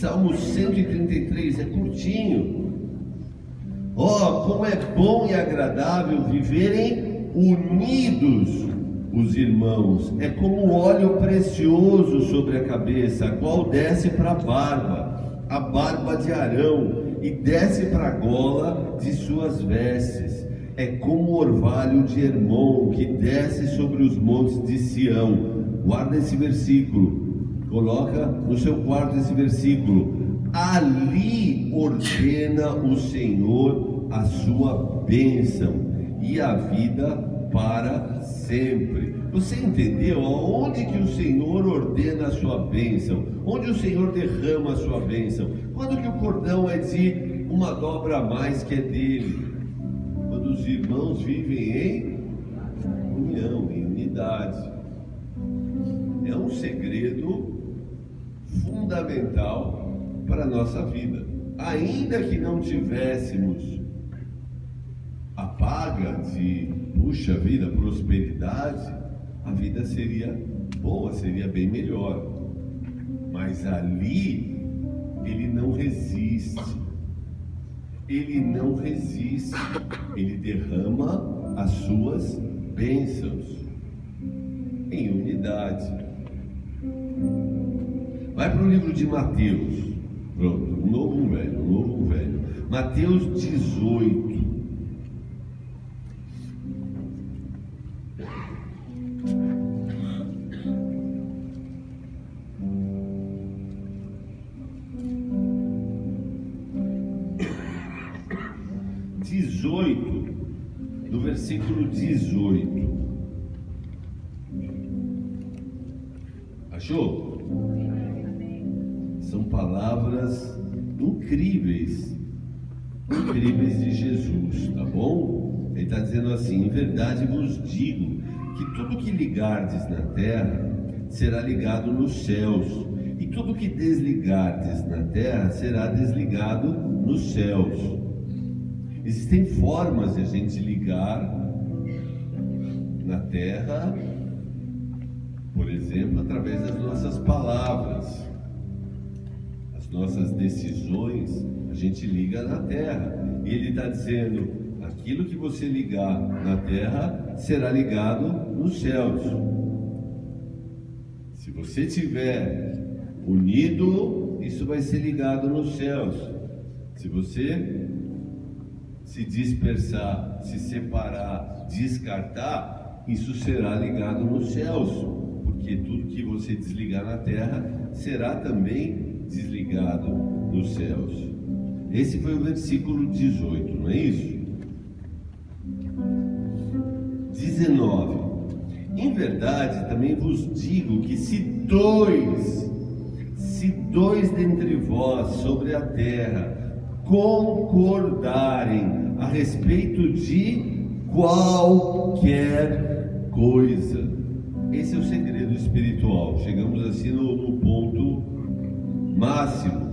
Salmo 133 é curtinho. Como é bom e agradável viverem unidos os irmãos. É como óleo precioso sobre a cabeça, a qual desce para a barba de Arão, e desce para a gola de suas vestes. É como o orvalho de Hermon, que desce sobre os montes de Sião. Guarda esse versículo, coloca no seu quarto esse versículo. Ali ordena o Senhor a sua bênção e a vida para sempre. Você entendeu aonde que o Senhor ordena a sua bênção? Onde o Senhor derrama a sua bênção? Quando que o cordão é de uma dobra a mais que é dele? Quando os irmãos vivem em união, em unidade. É um segredo fundamental para a nossa vida. Ainda que não tivéssemos a paga de, puxa vida, prosperidade, a vida seria boa, seria bem melhor. Mas ali, ele não resiste. Ele não resiste. Ele derrama as suas bênçãos em unidade. Vai para o livro de Mateus. Pronto, um novo, um velho. Mateus 18. No versículo 18. Achou? São palavras incríveis de Jesus, tá bom? Ele está dizendo assim: em verdade vos digo que tudo que ligardes na terra será ligado nos céus, e tudo que desligardes na terra será desligado nos céus. Existem formas de a gente ligar na terra, por exemplo, através das nossas palavras. As nossas decisões, a gente liga na terra. E ele está dizendo: aquilo que você ligar na terra será ligado nos céus. Se você estiver unido, isso vai ser ligado nos céus. Se você se dispersar, se separar, descartar, isso será ligado nos céus, porque tudo que você desligar na terra será também desligado nos céus. Esse foi o versículo 18, não é isso? 19. Em verdade também vos digo que se dois dentre vós sobre a terra concordarem a respeito de qualquer coisa. Esse é o segredo espiritual. Chegamos assim no ponto máximo.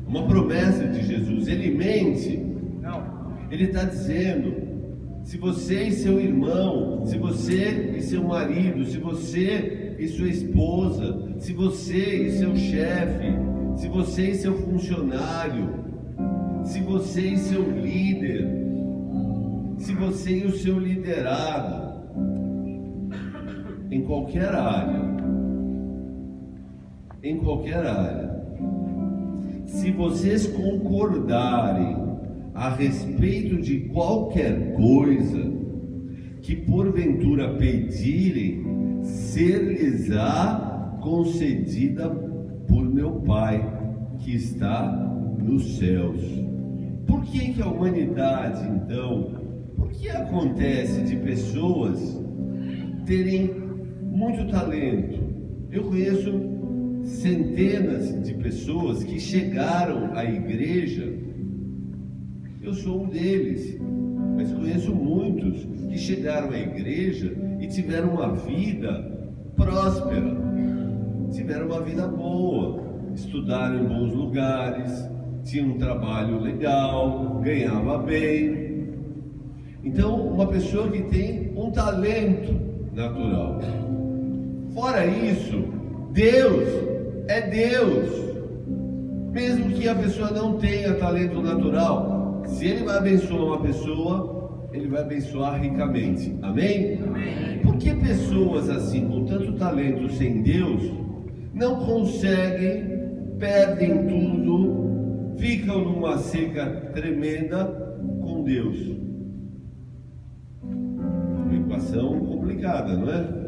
Uma promessa de Jesus. Ele mente? Não. Ele está dizendo: se você e seu irmão, se você e seu marido, se você e sua esposa, se você e seu chefe, se você e seu funcionário, se você e seu líder, se você e o seu liderado, em qualquer área, se vocês concordarem a respeito de qualquer coisa que porventura pedirem, ser-lhes-á concedida por meu Pai que está nos céus. Por que a humanidade, então, por que acontece de pessoas terem muito talento? Eu conheço centenas de pessoas que chegaram à igreja. Eu sou um deles, mas conheço muitos que chegaram à igreja e tiveram uma vida próspera, tiveram uma vida boa, estudaram em bons lugares, tinham um trabalho legal, ganhava bem. Então, uma pessoa que tem um talento natural. Fora isso, Deus é Deus. mesmo que a pessoa não tenha talento natural. Se ele vai abençoar uma pessoa, ele vai abençoar ricamente. Amém? Amém. Por que pessoas assim, com tanto talento sem Deus, não conseguem, perdem tudo, ficam numa seca tremenda com Deus? Uma equação complicada, não é?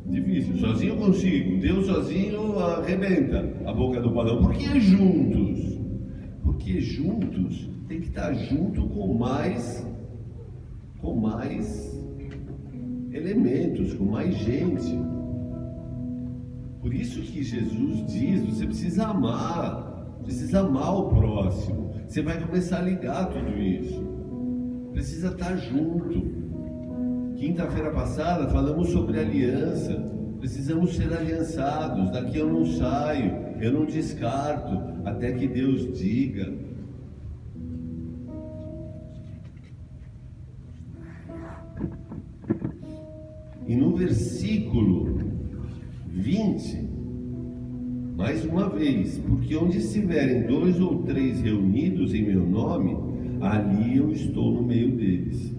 Difícil. Sozinho eu consigo, Deus sozinho arrebenta a boca do balão. Por que juntos? Porque juntos tem que estar junto com mais elementos, com mais gente. Por isso que Jesus diz: você precisa amar o próximo. Você vai começar a ligar tudo isso. Precisa estar junto. Quinta-feira passada falamos sobre aliança. Precisamos ser aliançados. Daqui eu não saio, eu não descarto, até que Deus diga. E no versículo 20, mais uma vez: porque onde estiverem 2 ou 3 reunidos em meu nome, ali eu estou no meio deles.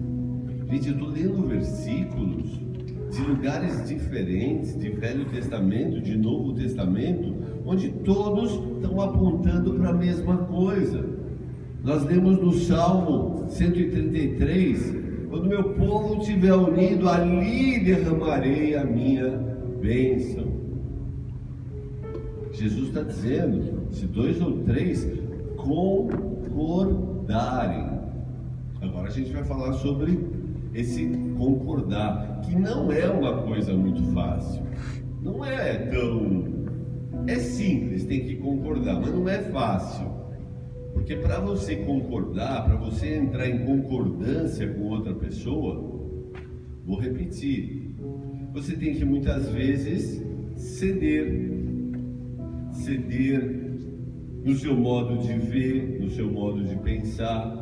Gente, eu estou lendo versículos de lugares diferentes, de Velho Testamento, de Novo Testamento, onde todos estão apontando para a mesma coisa. Nós lemos no Salmo 133: quando meu povo estiver unido, ali derramarei a minha bênção. Jesus está dizendo: se 2 ou 3 concordarem. Agora a gente vai falar sobre esse concordar, que não é uma coisa muito fácil. Não é tão... é simples, tem que concordar, mas não é fácil. Porque para você concordar, para você entrar em concordância com outra pessoa, vou repetir, você tem que muitas vezes ceder no seu modo de ver, no seu modo de pensar.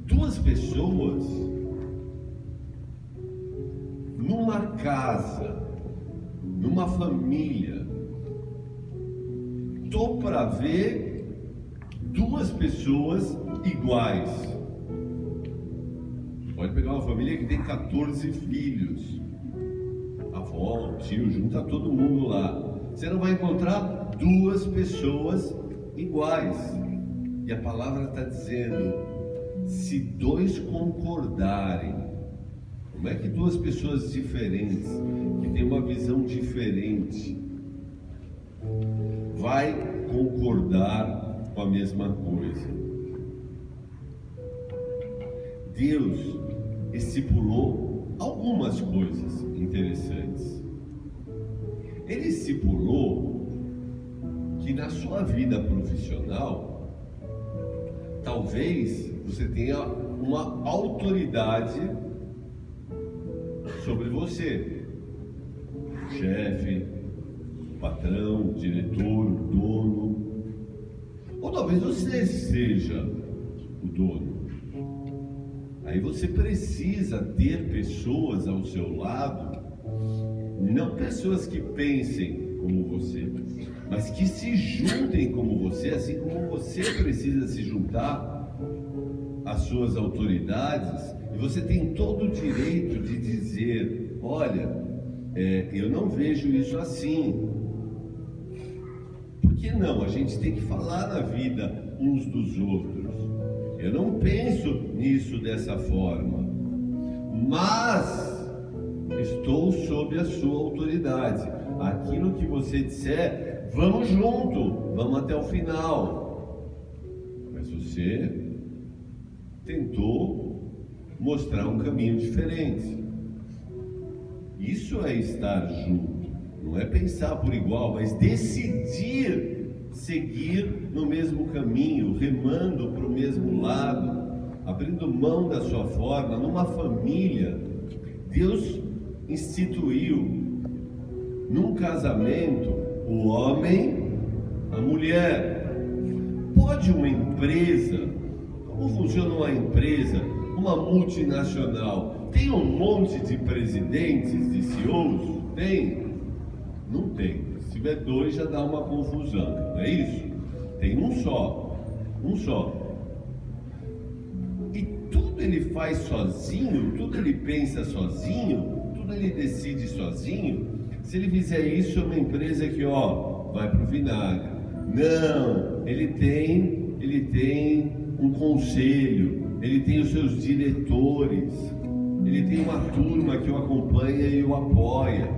Duas pessoas numa casa, numa família, tô para ver duas pessoas iguais. Pode pegar uma família que tem 14 filhos, avó, tio, junta todo mundo lá. Você não vai encontrar duas pessoas iguais. E a palavra está dizendo: se 2 concordarem. Como é que 2 pessoas diferentes, que têm uma visão diferente, vai concordar com a mesma coisa? Deus estipulou algumas coisas interessantes. Ele estipulou que na sua vida profissional, talvez você tenha uma autoridade sobre você, chefe, patrão, diretor, dono, ou talvez você seja o dono. Aí você precisa ter pessoas ao seu lado, não pessoas que pensem como você, mas que se juntem como você, assim como você precisa se juntar às suas autoridades. E você tem todo o direito de dizer: olha, eu não vejo isso assim. Por que não? A gente tem que falar na vida uns dos outros. Eu não penso nisso dessa forma, mas estou sob a sua autoridade. Aquilo que você disser, vamos junto, vamos até o final. Mas você tentou mostrar um caminho diferente. Isso é estar junto. Não é pensar por igual, mas decidir seguir no mesmo caminho, remando para o mesmo lado, abrindo mão da sua forma. Numa família, Deus instituiu, num casamento, o homem, a mulher. Pode uma empresa, como funciona uma empresa, uma multinacional, tem um monte de presidentes, de CEOs? Tem? Não tem. Se tiver dois já dá uma confusão, não é isso? Tem um só. E tudo ele faz sozinho, tudo ele pensa sozinho, tudo ele decide sozinho. Se ele fizer isso, é uma empresa que, vai para o vinagre. Não, ele tem um conselho, ele tem os seus diretores, ele tem uma turma que o acompanha e o apoia.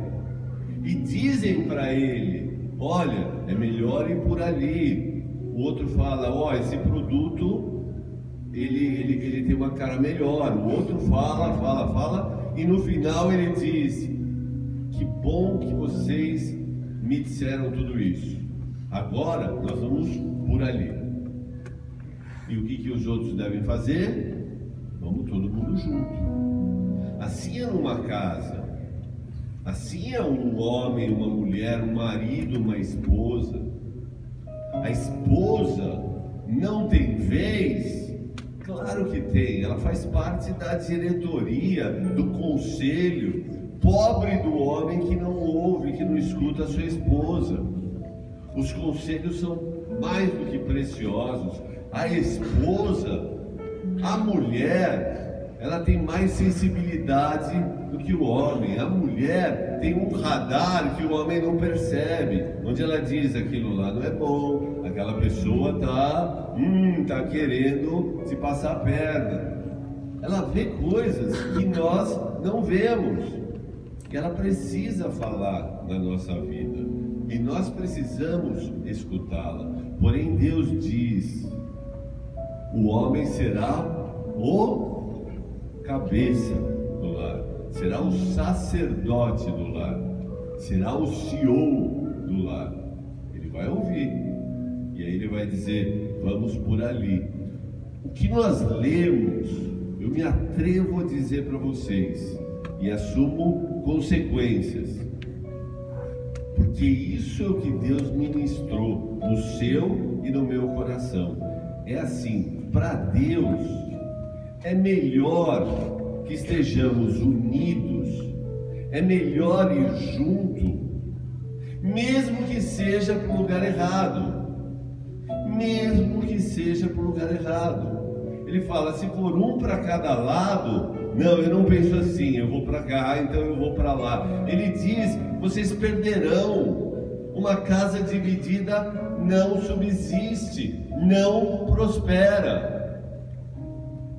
E dizem para ele: olha, é melhor ir por ali. O outro fala: esse produto ele tem uma cara melhor. O outro fala, e no final ele diz: que bom que vocês me disseram tudo isso. Agora nós vamos por ali. E o que os outros devem fazer? Vamos todo mundo junto. Assim é numa casa. Assim é um homem, uma mulher, um marido, uma esposa. A esposa não tem vez? Claro que tem. Ela faz parte da diretoria, do conselho. Pobre do homem que não ouve, que não escuta a sua esposa. Os conselhos são mais do que preciosos. A esposa, a mulher, ela tem mais sensibilidade do que o homem. A mulher tem um radar que o homem não percebe, onde ela diz: aquilo lá não é bom, aquela pessoa tá querendo se passar a perna. Ela vê coisas que nós não vemos, que ela precisa falar na nossa vida, e nós precisamos escutá-la. Porém, Deus diz: o homem será o cabeça do lar, será o sacerdote do lar, será o CEO do lar. Ele vai ouvir, e aí ele vai dizer: vamos por ali. O que nós lemos, eu me atrevo a dizer para vocês, e assumo consequências, porque isso é o que Deus ministrou no seu e no meu coração. É assim, para Deus é melhor que estejamos unidos, é melhor ir junto, mesmo que seja para o lugar errado, Ele fala: se for um para cada lado, não, eu não penso assim, eu vou para cá, então eu vou para lá. Ele diz: vocês perderão. Uma casa dividida não subsiste, não prospera.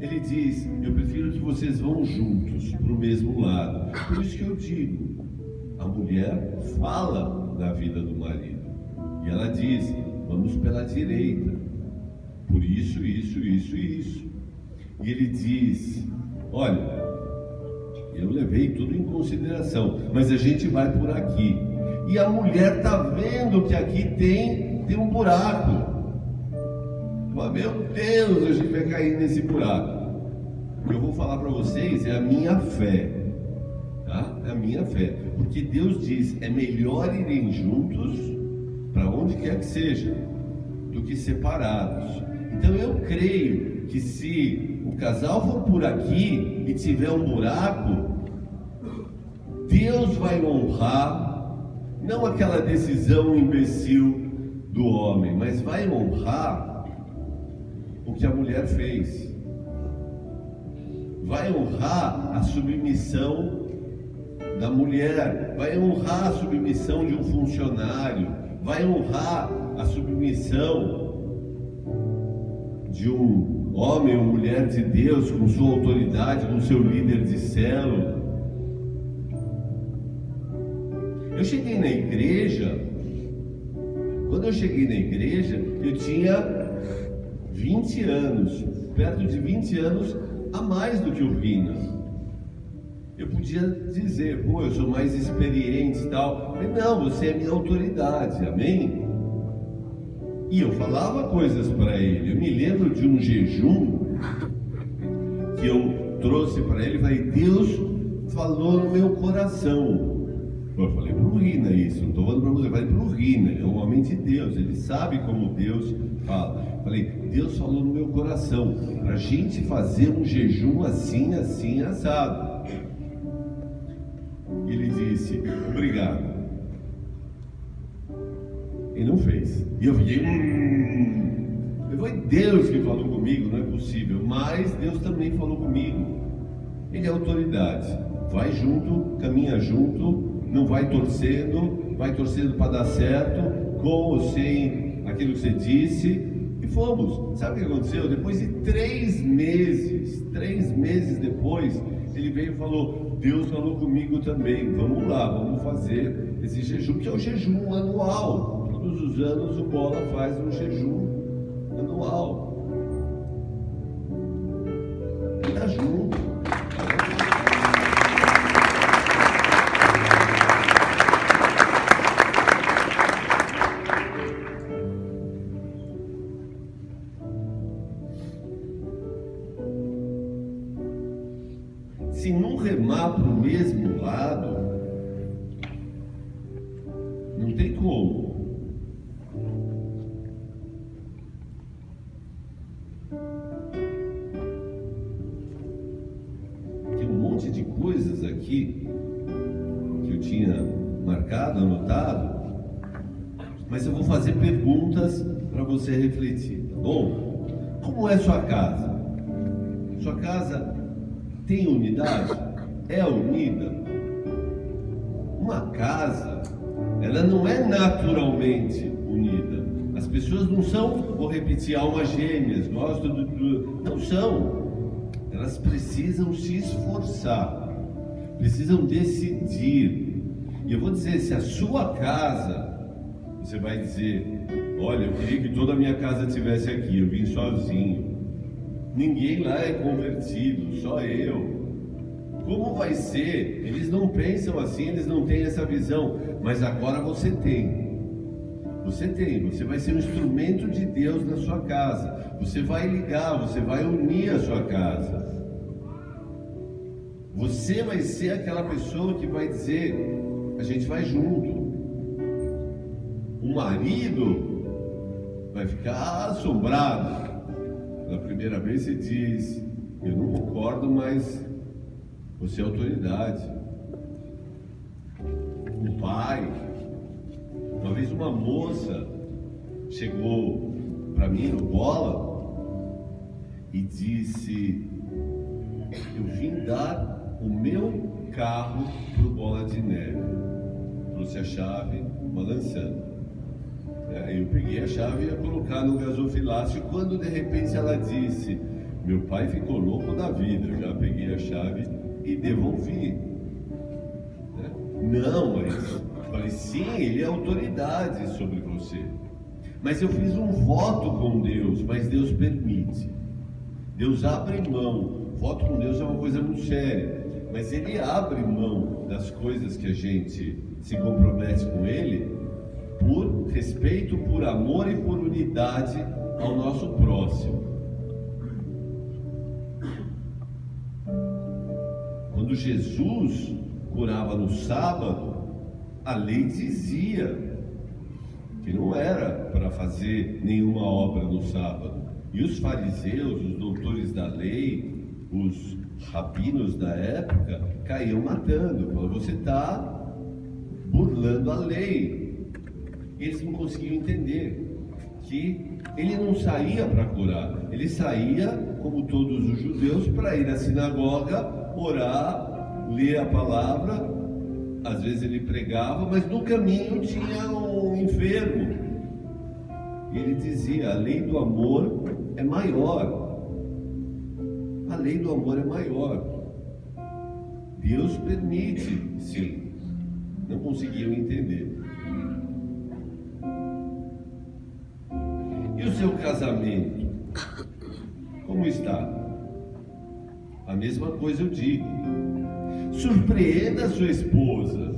Ele diz: eu prefiro que vocês vão juntos para o mesmo lado. Por isso que eu digo, a mulher fala na vida do marido, e ela diz: vamos pela direita, por isso. E ele diz: olha, eu levei tudo em consideração, mas a gente vai por aqui. E a mulher está vendo que aqui tem um buraco. Mas, meu Deus, a gente vai cair nesse buraco. O que eu vou falar para vocês é a minha fé, tá? É a minha fé, porque Deus diz: é melhor irem juntos para onde quer que seja, do que separados. Então eu creio que se o casal for por aqui e tiver um buraco, Deus vai honrar, não aquela decisão imbecil do homem, mas vai honrar o que a mulher fez, vai honrar a submissão da mulher, vai honrar a submissão de um funcionário, vai honrar a submissão de um homem ou mulher de Deus, com sua autoridade, com seu líder de célula. Eu cheguei na igreja, quando eu cheguei na igreja, eu tinha 20 anos, perto de 20 anos a mais do que o Rina. Eu podia dizer: eu sou mais experiente e tal. Mas não, você é minha autoridade, amém? E eu falava coisas para ele. Eu me lembro de um jejum que eu trouxe para ele e falei: Deus falou no meu coração. Eu falei para o Rina isso, não estou falando para você, eu falei para o Rina, é um homem de Deus, ele sabe como Deus fala. Eu falei: Deus falou no meu coração, para a gente fazer um jejum assim, assado. Ele disse: obrigado. E não fez. E eu fiquei, foi Deus que falou comigo, não é possível. Mas Deus também falou comigo. Ele é autoridade. Vai junto, caminha junto, não vai torcendo para dar certo, com ou sem aquilo que você disse. E fomos. Sabe o que aconteceu? Depois de 3 meses depois, ele veio e falou: Deus falou comigo também, vamos lá, vamos fazer esse jejum, que é o jejum anual. Todos os anos o Bola faz um jejum anual. Está junto. Se não remar para o mesmo lado, não tem como. Tem um monte de coisas aqui que eu tinha marcado, anotado, mas eu vou fazer perguntas para você refletir, tá bom? Como é sua casa? Sua casa tem unidade? É unida? Uma casa, ela não é naturalmente unida. As pessoas não são, vou repetir, almas gêmeas, não são. Elas precisam se esforçar, precisam decidir. E eu vou dizer, se a sua casa, você vai dizer: olha, eu queria que toda a minha casa estivesse aqui, eu vim sozinho. Ninguém lá é convertido, só eu. Como vai ser? Eles não pensam assim, eles não têm essa visão. Mas agora você tem. Você vai ser um instrumento de Deus na sua casa. Você vai ligar, você vai unir a sua casa. Você vai ser aquela pessoa que vai dizer: a gente vai junto. O marido vai ficar assombrado. Na primeira vez você diz: eu não concordo, mas você é autoridade. O pai, uma vez uma moça chegou para mim no Bola e disse: eu vim dar o meu carro pro Bola de Neve. Trouxe a chave balançando. Eu peguei a chave e ia colocar no gasofilácio, quando de repente ela disse: meu pai ficou louco da vida. Eu já peguei a chave e devolvi. Não, mas falei: sim, ele é autoridade sobre você. Mas eu fiz um voto com Deus, mas Deus permite. Deus abre mão. Voto com Deus é uma coisa muito séria, mas Ele abre mão das coisas que a gente se compromete com Ele, por respeito, por amor e por unidade ao nosso próximo. Quando Jesus curava no sábado, a lei dizia que não era para fazer nenhuma obra no sábado. E os fariseus, os doutores da lei, os rabinos da época, caíam matando. Falavam: você está burlando a lei. Eles não conseguiam entender que ele não saía para curar, ele saía, como todos os judeus, para ir à sinagoga, orar, ler a palavra. Às vezes ele pregava, mas no caminho tinha um enfermo. E ele dizia: a lei do amor é maior. A lei do amor é maior. Deus permite, sim. Não conseguiam entender. E o seu casamento? Como está? A mesma coisa eu digo. Surpreenda a sua esposa.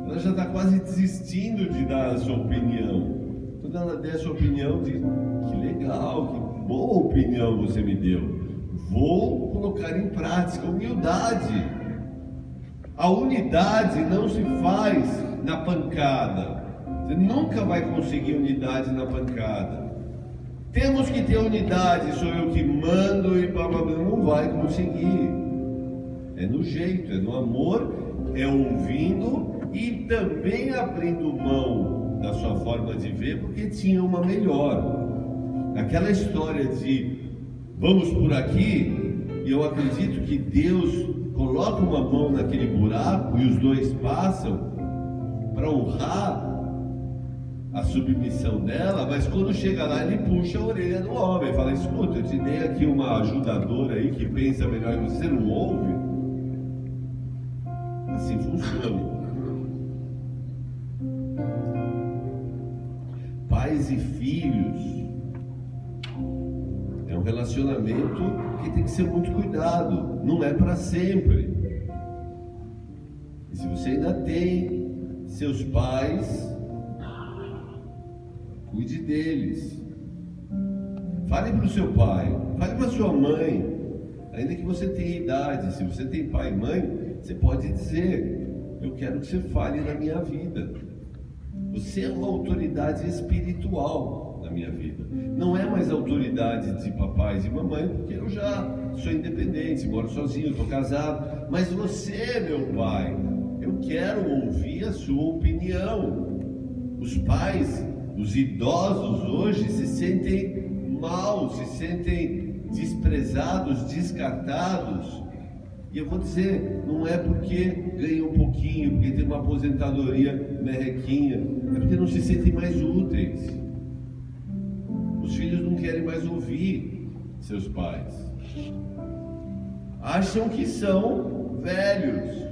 Ela já está quase desistindo de dar a sua opinião. Quando ela der a sua opinião, diz: que legal, que boa opinião você me deu. Vou colocar em prática. Humildade. A unidade não se faz na pancada. Você nunca vai conseguir unidade na pancada. Temos que ter unidade, sou eu que mando e blá blá blá. Não vai conseguir. É no jeito, é no amor, é ouvindo e também abrindo mão da sua forma de ver porque tinha uma melhor. Aquela história de vamos por aqui, e eu acredito que Deus coloca uma mão naquele buraco e os dois passam para honrar a submissão dela, mas quando chega lá ele puxa a orelha do homem, fala: escuta, eu te dei aqui uma ajudadora aí que pensa melhor que você, não ouve? Assim funciona. Pais e filhos é um relacionamento que tem que ser muito cuidado, não é para sempre. E se você ainda tem seus pais, cuide deles. Fale para o seu pai, fale para a sua mãe, ainda que você tenha idade. Se você tem pai e mãe, você pode dizer: eu quero que você fale na minha vida. Você é uma autoridade espiritual na minha vida. Não é mais autoridade de papais e mamãe, porque eu já sou independente, moro sozinho, estou casado. Mas você, meu pai, eu quero ouvir a sua opinião. Os pais, os idosos hoje se sentem mal, se sentem desprezados, descartados. E eu vou dizer, não é porque ganha um pouquinho, porque tem uma aposentadoria merrequinha, é porque não se sentem mais úteis. Os filhos não querem mais ouvir seus pais. Acham que são velhos.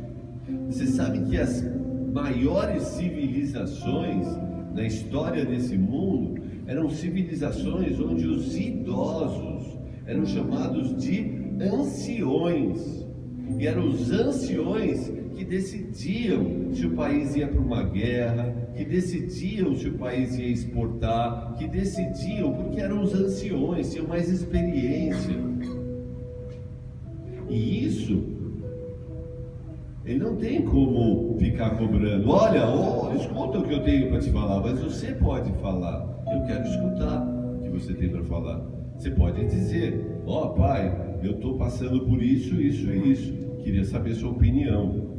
Você sabe que as maiores civilizações na história desse mundo eram civilizações onde os idosos eram chamados de anciões. E eram os anciões que decidiam se o país ia para uma guerra, que decidiam se o país ia exportar, que decidiam porque eram os anciões, tinham mais experiência. E isso, ele não tem como ficar cobrando: olha, escuta o que eu tenho para te falar. Mas você pode falar: eu quero escutar o que você tem para falar. Você pode dizer: ó, pai, eu estou passando por isso, isso e isso, queria saber sua opinião.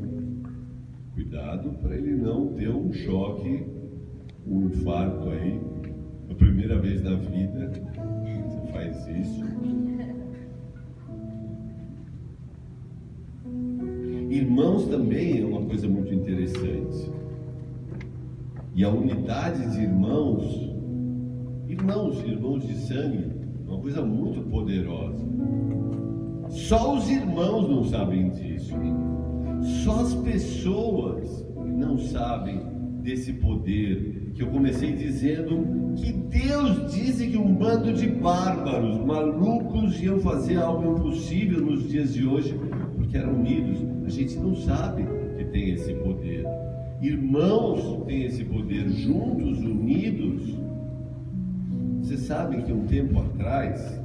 Cuidado para ele não ter um choque, um infarto aí, a primeira vez na vida você faz isso. Irmãos também é uma coisa muito interessante. E a unidade de irmãos de sangue, é uma coisa muito poderosa. Só os irmãos não sabem disso. Só as pessoas não sabem desse poder. Que eu comecei dizendo que Deus disse que um bando de bárbaros, malucos, iam fazer algo impossível nos dias de hoje, porque eram unidos. A gente não sabe que tem esse poder. Irmãos têm esse poder, juntos, unidos. Você sabe que um tempo atrás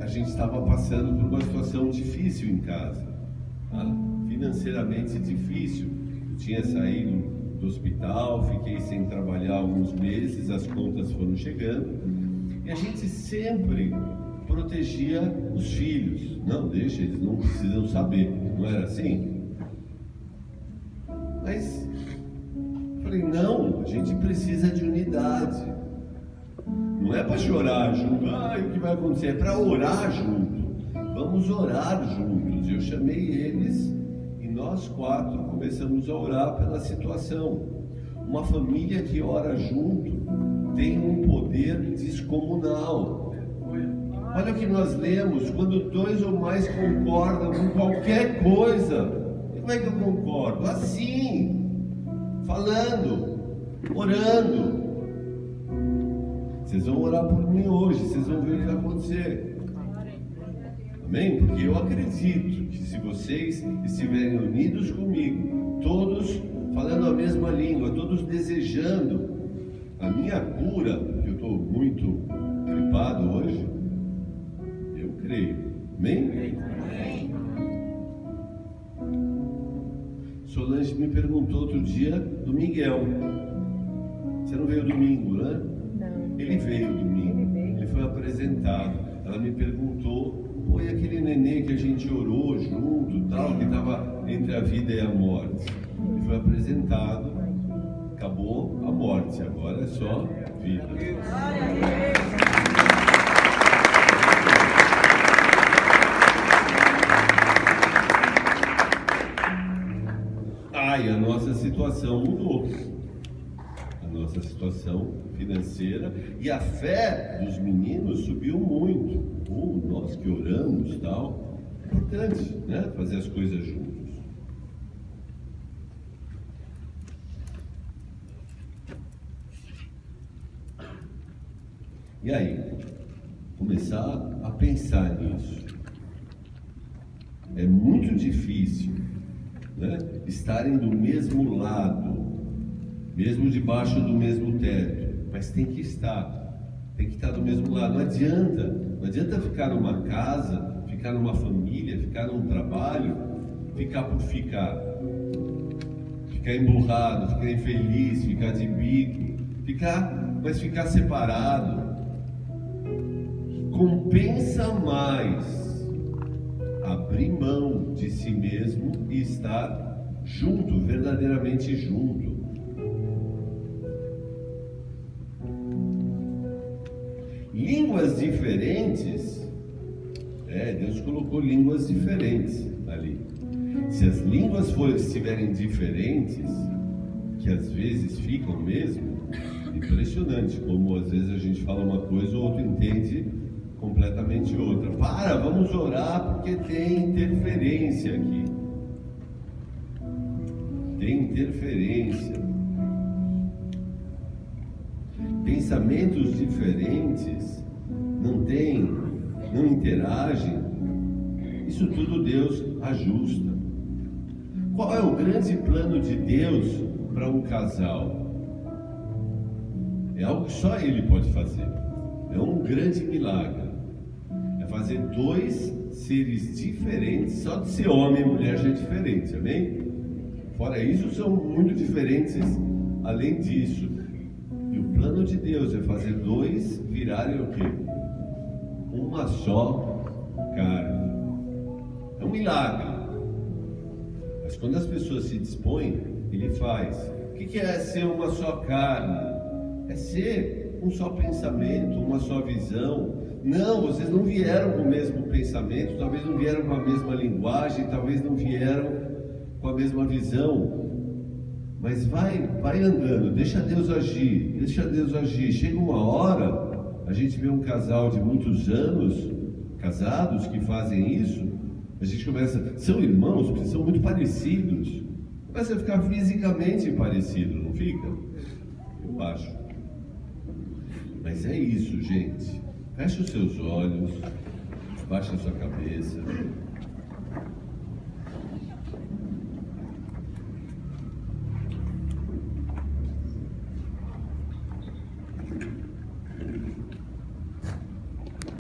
a gente estava passando por uma situação difícil em casa, financeiramente difícil. Eu tinha saído do hospital, fiquei sem trabalhar alguns meses, as contas foram chegando, e a gente sempre protegia os filhos. Não, deixa, eles não precisam saber. Não era assim? Mas falei: não, a gente precisa de unidade. Não é para chorar junto, o que vai acontecer? É para orar junto. Vamos orar juntos. Eu chamei eles e nós 4 começamos a orar pela situação. Uma família que ora junto tem um poder descomunal. Olha o que nós lemos: quando 2 ou mais concordam com qualquer coisa. Como é que eu concordo? Assim, falando, orando. Vocês vão orar por mim hoje, vocês vão ver o que vai acontecer. Amém? Porque eu acredito que se vocês estiverem unidos comigo, todos falando a mesma língua, todos desejando a minha cura, que eu estou muito gripado hoje, eu creio. Amém? Amém. Solange me perguntou outro dia do Miguel. Você não veio domingo, né? Ele veio domingo, ele foi apresentado. Ela me perguntou: e aquele neném que a gente orou junto, tal, que estava entre a vida e a morte? Ele foi apresentado. Acabou a morte, agora é só vida. E a nossa situação mudou. A nossa situação financeira e a fé dos meninos subiu muito. Nós que oramos e tal. É importante, né? Fazer as coisas juntos. E aí? Começar a pensar nisso. É muito difícil, né, estarem do mesmo lado, mesmo debaixo do mesmo teto, mas tem que estar do mesmo lado. Não adianta ficar numa casa, ficar numa família, ficar num trabalho, ficar por ficar emburrado, ficar infeliz, ficar de bico, mas ficar separado. Compensa mais abrir mão de si mesmo e estar junto, verdadeiramente junto. Línguas diferentes, Deus colocou línguas diferentes ali. Se as línguas estiverem diferentes, que às vezes ficam mesmo, impressionante como às vezes a gente fala uma coisa, o outro entende completamente outra. Vamos orar porque tem interferência aqui. Tem interferência. Pensamentos diferentes não interagem. Isso tudo Deus ajusta. Qual é o grande plano de Deus para um casal? É algo que só Ele pode fazer. É um grande milagre. É fazer dois seres diferentes. Só de ser homem e mulher já é diferente, amém? Fora isso, são muito diferentes além disso. E o plano de Deus é fazer dois virarem o quê? Uma só carne. É um milagre. Mas quando as pessoas se dispõem, Ele faz. O que é ser uma só carne? É ser um só pensamento, uma só visão. Não, vocês não vieram com o mesmo pensamento, talvez não vieram com a mesma linguagem, talvez não vieram com a mesma visão. Mas vai andando, deixa Deus agir. Chega uma hora, a gente vê um casal de muitos anos, casados, que fazem isso, a gente começa, são irmãos, porque são muito parecidos. Começa a ficar fisicamente parecido, não fica? Eu acho. Mas é isso, gente. Feche os seus olhos, baixa a sua cabeça.